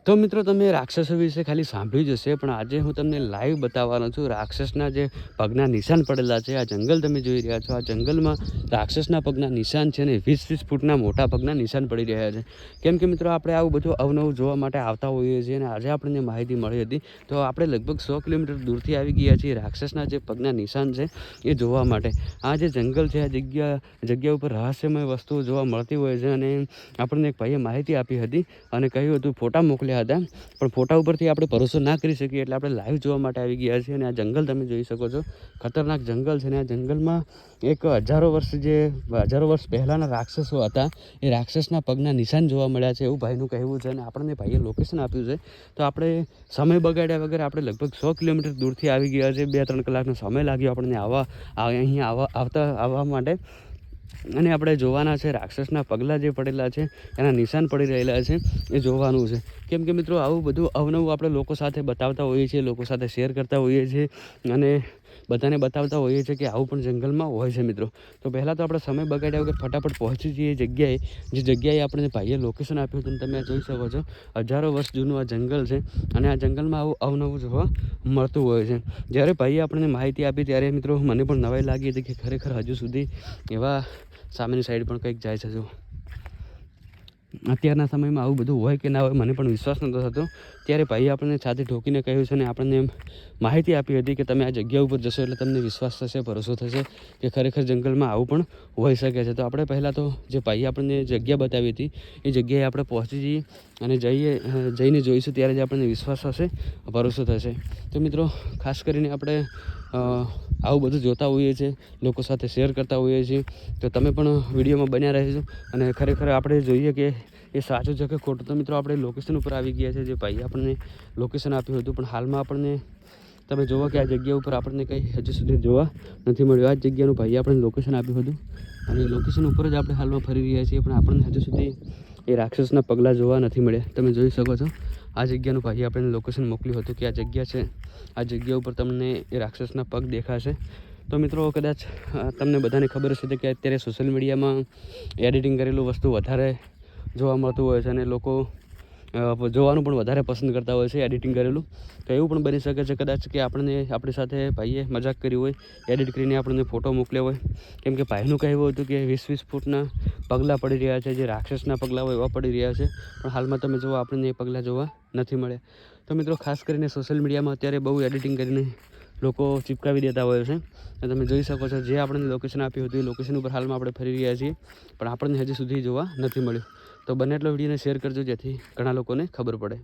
તો મિત્રો તમે રાક્ષસો વિશે ખાલી સાંભળ્યું જ હશે, પણ આજે હું તમને લાઈવ બતાવવાનો છું. રાક્ષસના જે પગના નિશાન પડેલા છે, આ જંગલ તમે જોઈ રહ્યા છો. આ જંગલમાં રાક્ષસના પગના નિશાન છે ને 20-20 ફૂટના મોટા પગના નિશાન પડી રહ્યા છે. કેમ કે મિત્રો આપણે આવું બધું અવનવું જોવા માટે આવતા હોઈએ છીએ, અને આજે આપણને માહિતી મળી હતી. તો આપણે લગભગ 100 કિલોમીટર દૂરથી આવી ગયા છીએ રાક્ષસના જે પગના નિશાન છે એ જોવા માટે. આ જે જંગલ છે, આ જગ્યા ઉપર રહસ્યમય વસ્તુઓ જોવા મળતી હોય છે, અને આપણને એક ભાઈએ માહિતી આપી હતી અને કહ્યું હતું, ફોટા મોકલ્યા હતા, પણ ફોટા ઉપરથી આપણે ભરોસો ના કરી શકીએ, એટલે આપણે લાઈવ જોવા માટે આવી ગયા છીએ. અને આ જંગલ તમે જોઈ શકો છો, ખતરનાક જંગલ છે. અને આ જંગલમાં એક હજારો વર્ષ પહેલાંના રાક્ષસો હતા, એ રાક્ષસના પગના નિશાન જોવા મળ્યા છે એવું ભાઈનું કહેવું છે. અને આપણને ભાઈએ લોકેશન આપ્યું છે, તો આપણે સમય બગાડ્યા વગર આપણે લગભગ 100 કિલોમીટર દૂરથી આવી ગયા છે. 2-3 કલાકનો સમય લાગ્યો આપણને અહીંયા આવવા માટે. અને આપણે જોવાના છે રાક્ષસના પગલાં જે પડેલા છે, એના નિશાન પડી રહેલા છે, એ જોવાનું છે. કેમ કે મિત્રો આવું બધું અવનવું આપણે લોકો સાથે બતાવતા હોઈએ છીએ, લોકો સાથે શેર કરતા હોઈએ છીએ, અને બધાને બતાવતા હોઈએ છીએ કે આવું પણ જંગલમાં હોય છે મિત્રો. તો પહેલાં તો આપણે સમય બગાડ્યા વગર ફટાફટ પહોંચી જઈએ જે જગ્યાએ આપણને ભાઈએ લોકેશન આપ્યું હતું. તમે જોઈ શકો છો, હજારો વર્ષ જૂનું આ જંગલ છે, અને આ જંગલમાં આવું અવનવું જોવા મળતું હોય છે. જ્યારે ભાઈએ આપણને માહિતી આપી ત્યારે મિત્રો મને પણ નવાઈ લાગી હતી કે ખરેખર હજુ સુધી એવા સામેની સાઈડ પણ કંઈક જાય છે. જો અત્યારના સમયમાં આવું બધું હોય કે ના હોય મને પણ વિશ્વાસ નહોતો થતો. ત્યારે ભાઈએ આપણને છાતી ઠોકીને કહ્યું છે, અને આપણને એમ માહિતી આપી હતી કે તમે આ જગ્યા ઉપર જશો એટલે તમને વિશ્વાસ થશે, ભરોસો થશે કે ખરેખર જંગલમાં આવું પણ હોઈ શકે છે. તો આપણે પહેલાં તો જે ભાઈએ આપણને જગ્યા બતાવી હતી એ જગ્યાએ આપણે પહોંચી જઈએ, અને જઈને જોઈશું, ત્યારે જ આપણને વિશ્વાસ થશે, ભરોસો થશે. તો મિત્રો ખાસ કરીને આપણે આવું બધું જોતા હોઈએ છીએ, લોકો સાથે શેર કરતા હોઈએ છીએ. તો તમે પણ વિડીયોમાં બન્યા રહેજો, અને ખરેખર આપણે જોઈએ કે એ સાચું છે કે ખોટું. તો મિત્રો આપણે લોકેશન ઉપર આવી ગયા છે, જે ભાઈએ આપણને લોકેશન આપ્યું હતું, પણ હાલમાં આપણને તમે જુઓ કે આ જગ્યા ઉપર આપણને કંઈ હજુ સુધી જોવા નથી મળ્યું. આ જ જગ્યાનું ભાઈએ આપણને લોકેશન આપ્યું હતું, અને લોકેશન ઉપર જ આપણે હાલમાં ફરી રહ્યા છીએ, પણ આપણને હજુ સુધી એ રાક્ષસના પગલાં જોવા નથી મળ્યા. તમે જોઈ શકો છો, આ જગ્યાનું ભાઈએ આપણને લોકેશન મોકલ્યું હતું કે આ જગ્યા છે, આ જગ્યા ઉપર તમને એ રાક્ષસના પગ દેખાશે. તો મિત્રો કદાચ તમને બધાને ખબર હશે કે અત્યારે સોશિયલ મીડિયામાં એડિટિંગ કરેલું વસ્તુ વધારે જોવા મળતું હોય છે, અને લોકો જોવાનું પણ વધારે પસંદ કરતા હોય છે એડિટિંગ કરેલું. તો એવું પણ બની શકે છે કદાચ કે આપણી સાથે ભાઈએ મજાક કરી હોય, એડિટ કરીને આપણને ફોટો મોકલ્યો હોય. કેમ કે ભાઈનું કહેવું હતું કે 20-20 ફૂટના પગલાં પડી રહ્યા છે, જે રાક્ષસના પગલાં હોય એવા પડી રહ્યા છે, પણ હાલમાં તમે જુઓ આપણને એ પગલાં જોવા નથી મળ્યા. તો મિત્રો ખાસ કરીને સોશિયલ મીડિયામાં અત્યારે બહુ એડિટિંગ કરીને લોકો ચિપકાવી દેતા હોય છે. તમે જોઈ શકો છો, જે આપણને લોકેશન આપ્યું હતું એ લોકેશન ઉપર હાલમાં આપણે ફરી રહ્યા છીએ, પણ આપણને હજી સુધી જોવા નથી મળ્યું. તો બને એટલો વિડીયોને શેર કરજો, જેથી ઘણા લોકોને ખબર પડે.